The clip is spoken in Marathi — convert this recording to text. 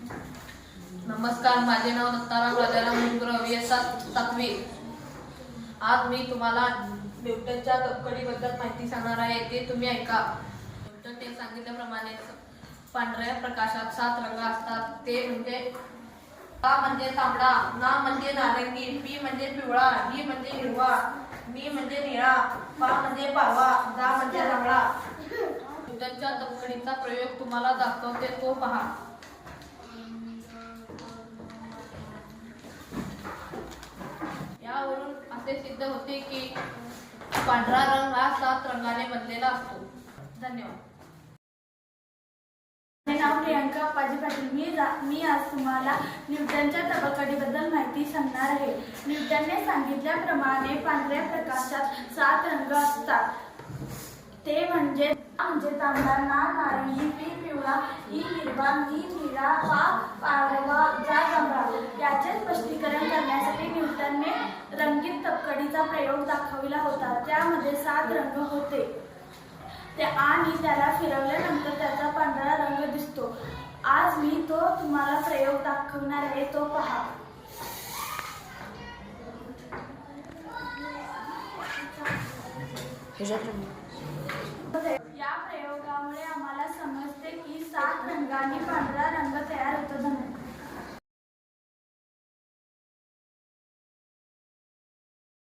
नमस्कार, माझे नाव दत्ताराम राजाराम मुंगुरव, इयत्ता 7वी। आज मी तुम्हाला न्यूटनच्या तबकडीबद्दल माहिती सांगणार आहे, ते तुम्ही ऐका। न्यूटनने सांगितल्याप्रमाणे पांढऱ्या प्रकाशात 7 रंग असतात, ते म्हणजे आ म्हणजे तांबडा, ना म्हणजे नारंगी, पी म्हणजे पिवळा, ही म्हणजे हिरवा, मी म्हणजे निळा, पा म्हणजे पारवा, जा म्हणजे जांभळा। न्यूटनच्या तबकडीचा प्रयोग तुम्हाला दाखवते, तो पहा। यावरून असे सिद्ध होते की पांढरा रंग हा 7 रंगाने बनलेला असतो। धन्यवाद। माझे नाव प्रियांका अप्पाजी पाटील। मी आज तुम्हाला न्यूटनच्या तबकडीबद्दल माहिती सांगणार आहे। न्यूटनने सांगितल्याप्रमाणे पांढऱ्या प्रकाशात 7 रंग असतात, ते म्हणजे तांबडा, ना नारंगी, पी पिवळा, ई हिरवा, मी निळा, पा पारवा, जा जांभळा। याचे स्पष्टीकरण करण्यासाठी न्यूटनने रंगीत तबकडीचा प्रयोग दाखविला होता। त्यामध्ये 7 रंग होते आणि त्याला फिरवल्यानंतर त्याचा पांढरा रंग दिसतो। आज मी तो तुम्हाला प्रयोग दाखवणार आहे, तो पहा। या प्रयोगामुळे आम्हाला समजते की 7 रंगांनी पांढरा रंग तयार होतो।